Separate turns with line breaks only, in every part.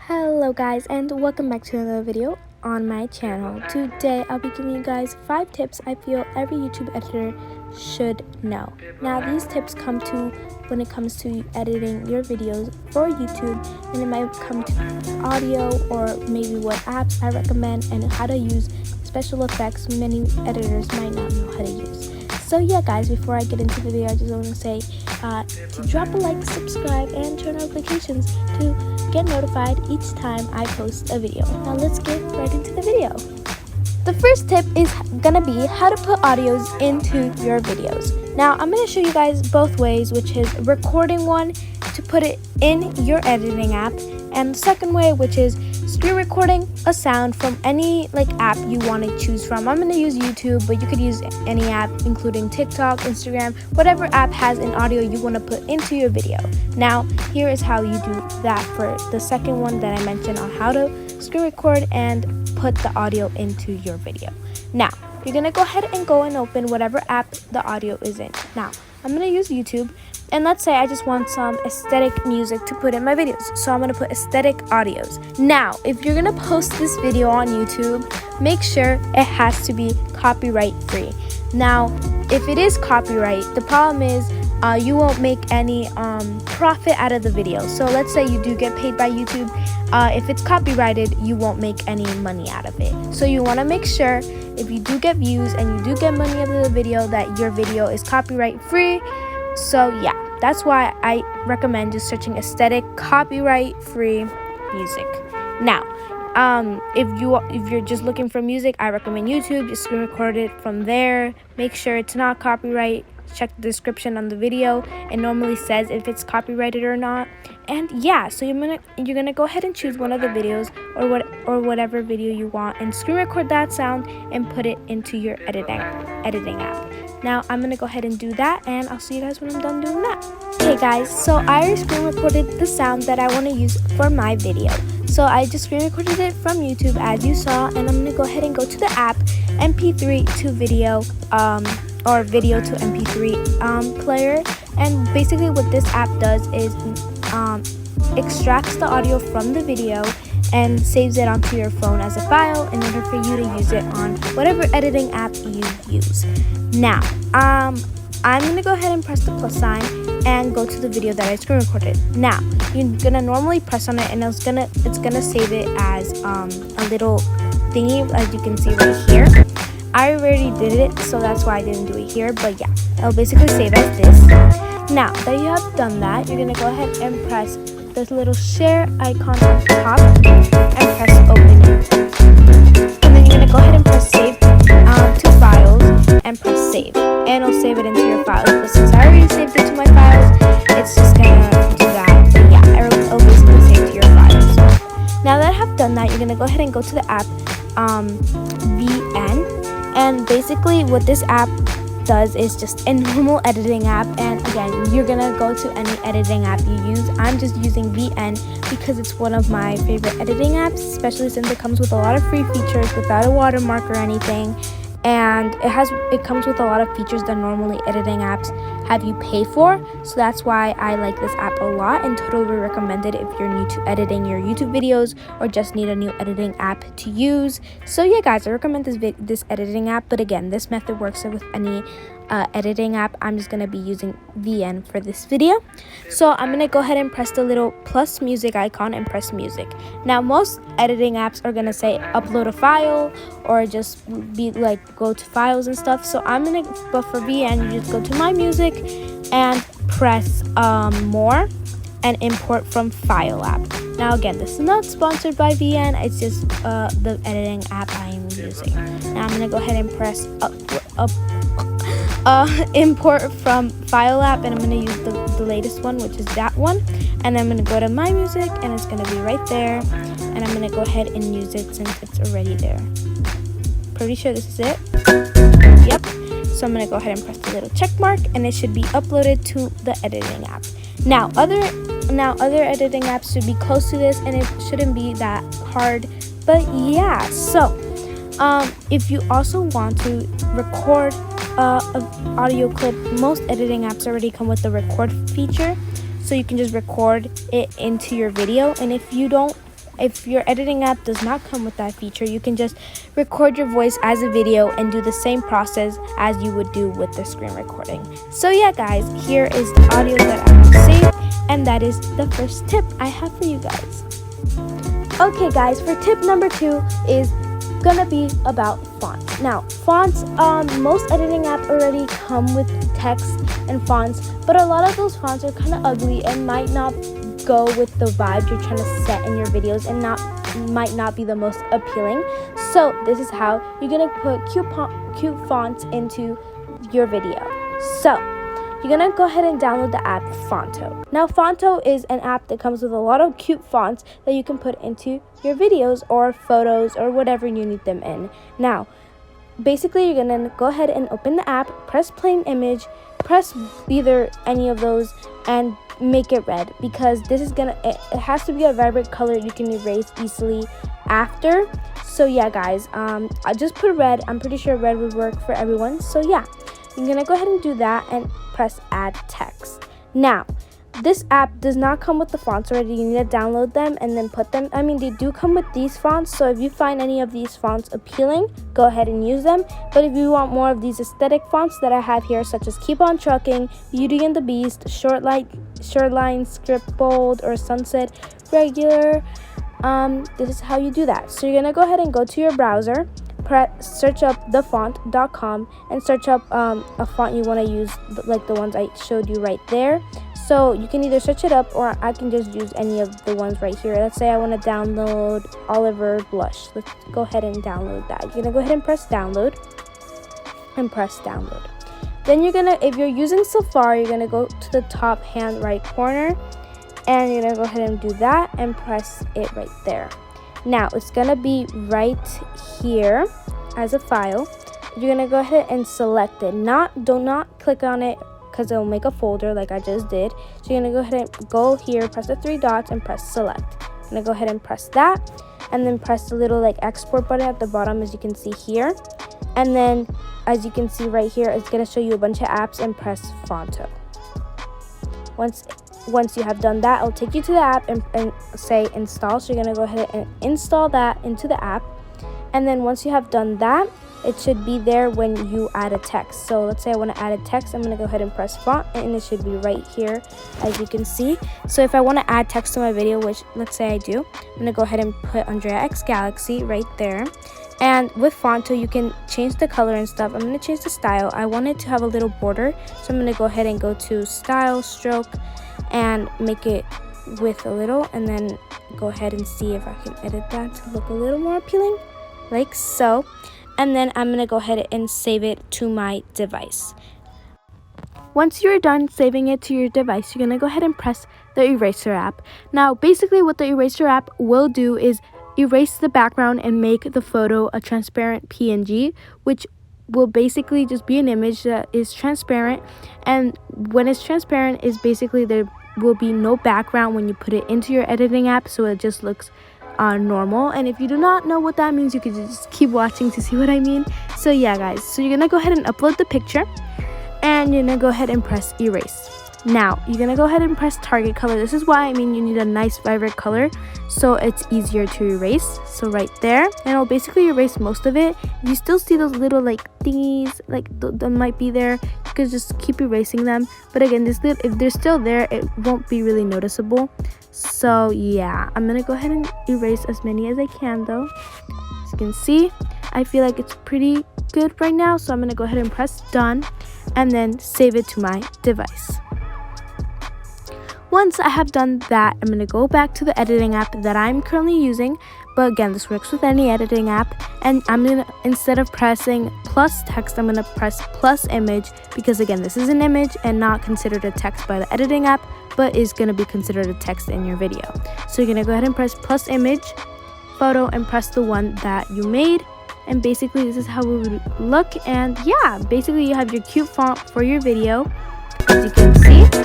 Hello guys, and welcome back to another video on my channel. Today I'll be giving you guys 5 tips I feel every YouTube editor should know. Now these tips come to when it comes to editing your videos for YouTube, and it might come to audio or maybe what apps I recommend and how to use special effects many editors might not know how to use. So yeah guys, before I get into the video, I just want to say to drop a like, subscribe, and turn on notifications to get notified each time I post a video. Now let's get right into the video. The first tip is gonna be how to put audios into your videos. Now I'm gonna show you guys both ways, which is recording one to put it in your editing app, and the second way, which is screen recording a sound from any app you want to choose from. I'm going to use YouTube, but you could use any app, including TikTok, Instagram, whatever app has an audio you want to put into your video. Now here is how you do that for the second one that I mentioned on how to screen record and put the audio into your video. Now you're going to go ahead and go and open whatever app the audio is in. Now I'm going to use YouTube, and let's say I just want some aesthetic music to put in my videos, so I'm going to put aesthetic audios. Now if you're going to post this video on YouTube, make sure it has to be copyright free. Now if it is copyright, the problem is you won't make any profit out of the video. So let's say you do get paid by YouTube, if it's copyrighted, you won't make any money out of it. So you want to make sure if you do get views and you do get money out of the video, that your video is copyright free. So yeah, that's why I recommend just searching aesthetic copyright free music. Now if you're just looking for music, I recommend YouTube. Just screen record it from there. Make sure it's not copyright. Check the description on the video. It normally says if it's copyrighted or not. And yeah, so you're gonna go ahead and choose one of the videos or whatever video you want and screen record that sound and put it into your editing app. Now I'm gonna go ahead and do that, and I'll see you guys when I'm done doing that. Okay guys, so I already screen recorded the sound that I want to use for my video. So I just screen recorded it from YouTube as you saw, and I'm gonna go ahead and go to the app MP3 to video or video to MP3 player. And basically what this app does is extracts the audio from the video and saves it onto your phone as a file in order for you to use it on whatever editing app you use. Now I'm gonna go ahead and press the plus sign and go to the video that I screen recorded. Now you're gonna normally press on it, and it's gonna save it as a little thingy, as you can see right here. I already did it, so that's why I didn't do it here, but yeah, it'll basically save as this. Now that you have done that, you're gonna go ahead and press this little share icon on top and press open it. And then you're gonna go ahead and press save to files and press save, and it'll save it into your files. But since I already saved it to my files, it's just gonna do that. But yeah, it'll basically save to your files. Now that I have done that, you're gonna go ahead and go to the app VN. And basically what this app does is just a normal editing app, and again, you're gonna go to any editing app you use. I'm just using VN because it's one of my favorite editing apps, especially since it comes with a lot of free features without a watermark or anything, and it comes with a lot of features that normally editing apps have you pay for. So that's why I like this app a lot and totally recommend it if you're new to editing your YouTube videos or just need a new editing app to use. So yeah guys, I recommend this editing app, but again, this method works with any editing app. I'm just gonna be using VN for this video. So I'm gonna go ahead and press the little plus music icon and press music. Now most editing apps are gonna say upload a file or just be go to files and stuff. So but for VN, you just go to my music and press more and import from file app. Now again, this is not sponsored by VN, it's just the editing app I am using. Now I'm gonna go ahead and press import from file app, and I'm going to use the latest one, which is that one, and I'm going to go to my music, and it's going to be right there, and I'm going to go ahead and use it since it's already there. Pretty sure this is it. Yep. So I'm going to go ahead and press the little check mark, and it should be uploaded to the editing app. Now other editing apps should be close to this, and it shouldn't be that hard, but yeah. So if you also want to record audio clip, most editing apps already come with the record feature, so you can just record it into your video. And if your editing app does not come with that feature, you can just record your voice as a video and do the same process as you would do with the screen recording. So yeah guys, here is the audio that I have saved, and that is the first tip I have for you guys. Okay guys, for tip number 2 is gonna be about fonts. Now fonts, most editing apps already come with text and fonts, but a lot of those fonts are kind of ugly and might not go with the vibe you're trying to set in your videos, and might not be the most appealing. So this is how you're gonna put cute fonts into your video. So you're gonna go ahead and download the app Phonto. Now Phonto is an app that comes with a lot of cute fonts that you can put into your videos or photos or whatever you need them in. Now basically you're gonna go ahead and open the app, press plain image, press either any of those, and make it red, because this is it has to be a vibrant color you can erase easily after. So yeah guys, I just put red. I'm pretty sure red would work for everyone. So yeah, you're gonna go ahead and do that and press add text. Now this app does not come with the fonts already. You need to download them and then put them. I mean, they do come with these fonts, so if you find any of these fonts appealing, go ahead and use them. But if you want more of these aesthetic fonts that I have here, such as Keep On Trucking, Beauty and the Beast, Shoreline, Script Bold, or Sunset Regular, this is how you do that. So you're gonna go ahead and go to your browser, search up thefont.com, and search up a font you want to use, like the ones I showed you right there. So you can either search it up, or I can just use any of the ones right here. Let's say I want to download Oliver Blush. Let's go ahead and download that. You're gonna go ahead and press download, and press download. Then you're gonna, if you're using Safari, you're gonna go to the top hand right corner, and you're gonna go ahead and do that and press it right there. Now it's gonna be right here as a file. You're gonna go ahead and select it. Do not click on it, because it'll make a folder like I just did. So you're gonna go ahead and go here, press the 3 dots, and press select. I'm gonna go ahead and press that, and then press the little like export button at the bottom, as you can see here. And then as you can see right here, it's gonna show you a bunch of apps, and press Phonto. Once you have done that, it'll take you to the app and say install. So you're gonna go ahead and install that into the app. And then once you have done that, it should be there when you add a text. So let's say I want to add a text. I'm going to go ahead and press font, and it should be right here, as you can see. So if I want to add text to my video, which let's say I do, I'm going to go ahead and put andreaxgalaxy right there. And with Phonto, you can change the color and stuff. I'm going to change the style. I want it to have a little border, so I'm going to go ahead and go to style, stroke, and make it with a little, and then go ahead and see if I can edit that to look a little more appealing, like so. And then I'm going to go ahead and save it to my device. Once you're done saving it to your device, you're going to go ahead and press the eraser app. Now, basically what the eraser app will do is erase the background and make the photo a transparent PNG, which will basically just be an image that is transparent. And when it's transparent, is basically there will be no background when you put it into your editing app, so it just looks normal. And if you do not know what that means, you can just keep watching to see what I mean. So yeah guys, so you're gonna go ahead and upload the picture, and you're gonna go ahead and press erase. Now you're gonna go ahead and press target color. This is why you need a nice vibrant color, so it's easier to erase. So right there, and it'll basically erase most of it. If you still see those little like thingies, like that might be there, you can just keep erasing them. But again, if they're still there, it won't be really noticeable. So yeah, I'm gonna go ahead and erase as many as I can though. As you can see, I feel like it's pretty good right now, so I'm gonna go ahead and press done, and then save it to my device. Once I have done that, I'm going to go back to the editing app that I'm currently using. But again, this works with any editing app. And I'm going to, instead of pressing plus text, I'm going to press plus image, because again, this is an image and not considered a text by the editing app, but is going to be considered a text in your video. So you're going to go ahead and press plus image, photo, and press the one that you made. And basically this is how it would look. And yeah, basically you have your cute font for your video, as you can see.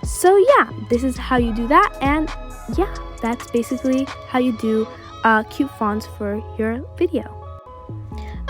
So yeah, this is how you do that. And yeah, that's basically how you do cute fonts for your video.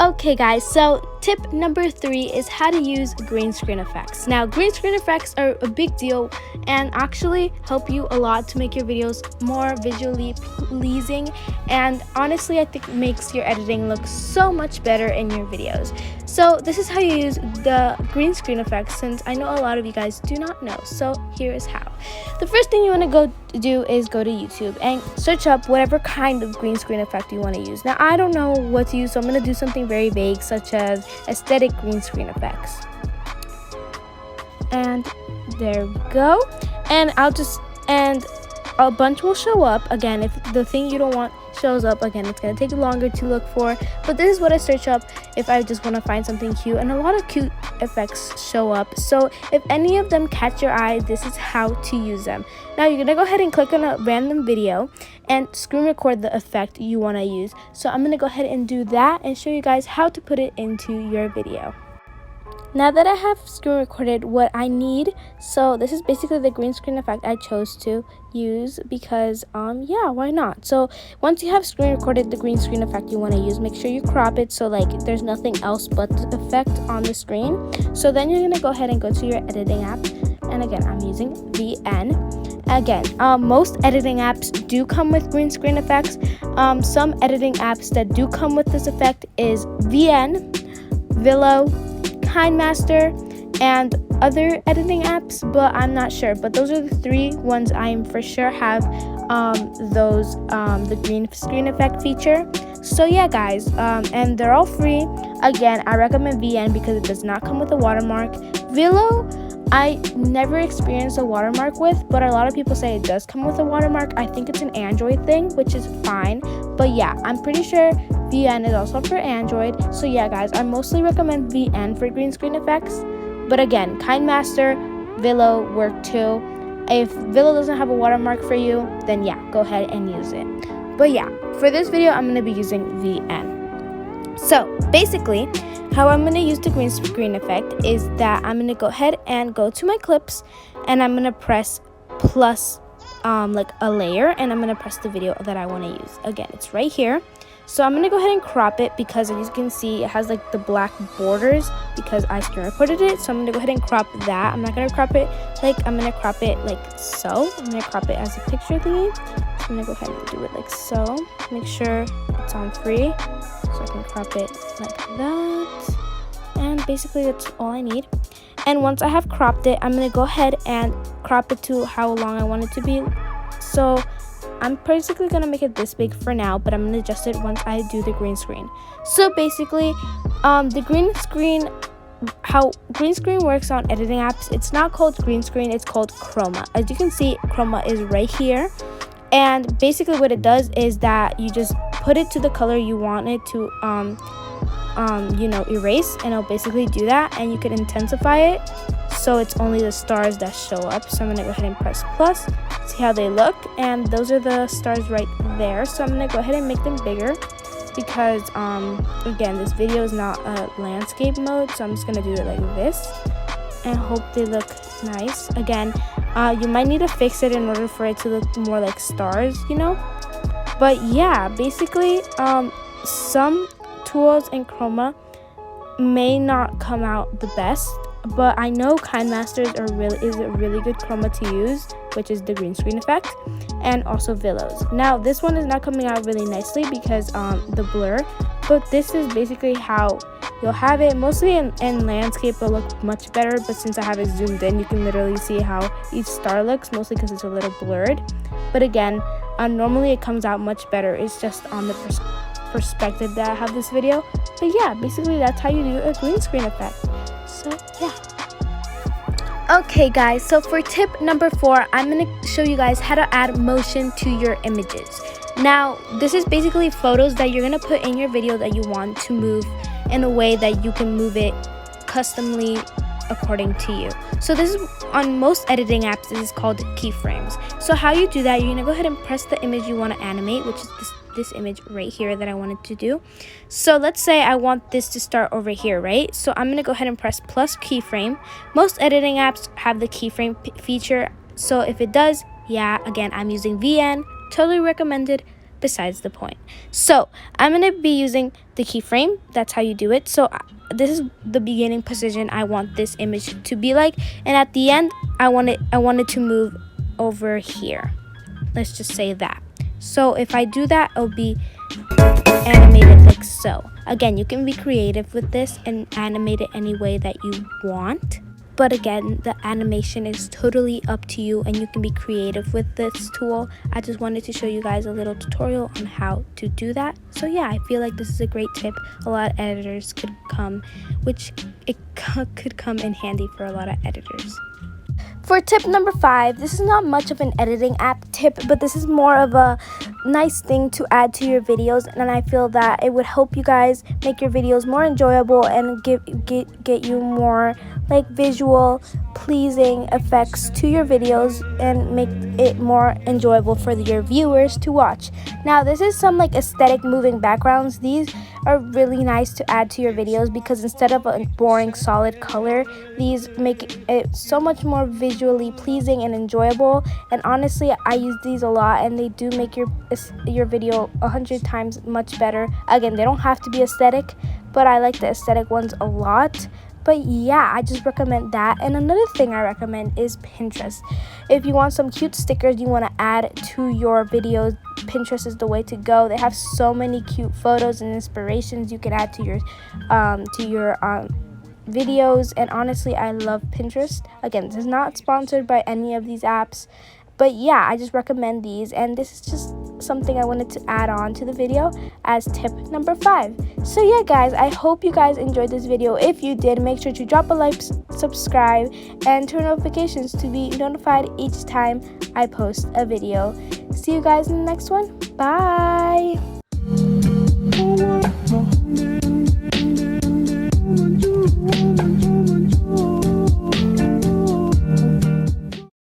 Okay guys, so tip number 3 is how to use green screen effects. Now green screen effects are a big deal and actually help you a lot to make your videos more visually pleasing, and honestly I think it makes your editing look so much better in your videos. So this is how you use the green screen effects, since I know a lot of you guys do not know. So here is how. The first thing you want to go do is go to YouTube and search up whatever kind of green screen effect you want to use. Now I don't know what to use, so I'm going to do something very vague, such as aesthetic green screen effects. And there we go. And a bunch will show up. Again, if the thing you don't want shows up, again, it's going to take longer to look for, but this is what I search up if I just want to find something cute, and a lot of cute effects show up. So if any of them catch your eye, this is how to use them. Now you're going to go ahead and click on a random video and screen record the effect you want to use. So I'm going to go ahead and do that and show you guys how to put it into your video. Now that I have screen recorded what I need, so this is basically the green screen effect I chose to use because yeah, why not? So once you have screen recorded the green screen effect you want to use, make sure you crop it so like there's nothing else but the effect on the screen. So then you're gonna go ahead and go to your editing app, and again I'm using VN. Again, most editing apps do come with green screen effects. Some editing apps that do come with this effect is VN, VLLO, Kinemaster, and other editing apps, but I'm not sure. But those are the 3 ones I'm for sure have the green screen effect feature. So yeah guys, and they're all free. Again, I recommend VN because it does not come with a watermark. VLLO I never experienced a watermark with, but a lot of people say it does come with a watermark. I think it's an Android thing, which is fine, but yeah, I'm pretty sure VN is also for Android. So yeah guys, I mostly recommend VN for green screen effects, but again, Kinemaster, VLLO work too. If VLLO doesn't have a watermark for you, then yeah, go ahead and use it. But yeah, for this video I'm going to be using VN. So basically how I'm going to use the green screen effect is that I'm going to go ahead and go to my clips, and I'm going to press plus like a layer, and I'm going to press the video that I want to use. Again, it's right here. So I'm going to go ahead and crop it because as you can see it has like the black borders because I screen recorded it. So I'm going to go ahead and crop that. I'm not going to crop it like, I'm going to crop it like so. I'm going to crop it as a picture thingy. So I'm going to go ahead and do it like so. Make sure it's on free so I can crop it like that. And basically that's all I need. And once I have cropped it, I'm going to go ahead and crop it to how long I want it to be. So I'm basically going to make it this big for now, but I'm going to adjust it once I do the green screen. So basically, the green screen, how green screen works on editing apps, it's not called green screen, it's called chroma. As you can see, chroma is right here. And basically what it does is that you just put it to the color you want it to, you know, erase, and it'll basically do that, and you can intensify it so it's only the stars that show up. So I'm gonna go ahead and press plus, see how they look, and those are the stars right there. So I'm gonna go ahead and make them bigger because again, this video is not a landscape mode, so I'm just gonna do it like this and hope they look nice. Again, you might need to fix it in order for it to look more like stars, you know. But yeah, basically some tools in chroma may not come out the best, but I know Kinemaster is a really good chroma to use, which is the green screen effect, and also VLLOs. Now this one is not coming out really nicely because the blur, but this is basically how you'll have it. Mostly in landscape it'll look much better, but since I have it zoomed in, you can literally see how each star looks, mostly because it's a little blurred. But again, normally it comes out much better. It's just on the perspective that I have this video. But yeah, basically that's how you do a green screen effect. So yeah. Okay guys, so for tip number 4, I'm going to show you guys how to add motion to your images. Now this is basically photos that you're going to put in your video that you want to move in a way that you can move it customly according to you. So this is on most editing apps, this is called keyframes. So how you do that, you're going to go ahead and press the image you want to animate, which is this image right here that I wanted to do. So let's say I want this to start over here, right? So I'm going to go ahead and press plus keyframe. Most editing apps have the keyframe feature. So if it does, yeah, again, I'm using VN, totally recommended. besides the point. So I'm going to be using the keyframe. That's how you do it. So this is the beginning position I want this image to be like, and at the end I want it to move over here. Let's just say that. So if I do that, it'll be animated like so. Again, you can be creative with this and animate it any way that you want. But again, the animation is totally up to you and you can be creative with this tool. I just wanted to show you guys a little tutorial on how to do that. So yeah, I feel like this is a great tip. A lot of editors could come in handy for a lot of editors. For tip number 5, this is not much of an editing app tip, but this is more of a nice thing to add to your videos, and I feel that it would help you guys make your videos more enjoyable and get you more like visual pleasing effects to your videos and make it more enjoyable for your viewers to watch. Now this is some like aesthetic moving backgrounds. These are really nice to add to your videos because instead of a boring solid color, these make it so much more visually pleasing and enjoyable. And honestly, I use these a lot and they do make your video 100 times much better. Again, they don't have to be aesthetic, but I like the aesthetic ones a lot. But yeah, I just recommend that. And another thing I recommend is Pinterest. If you want some cute stickers you want to add to your videos, Pinterest is the way to go. They have so many cute photos and inspirations you can add to your videos. And honestly, I love Pinterest. Again, this is not sponsored by any of these apps, but yeah, I just recommend these, and this is just something I wanted to add on to the video as tip number 5. So yeah guys, I hope you guys enjoyed this video. If you did, make sure to drop a like, subscribe, and turn notifications to be notified each time I post a video. See you guys in the next one. Bye.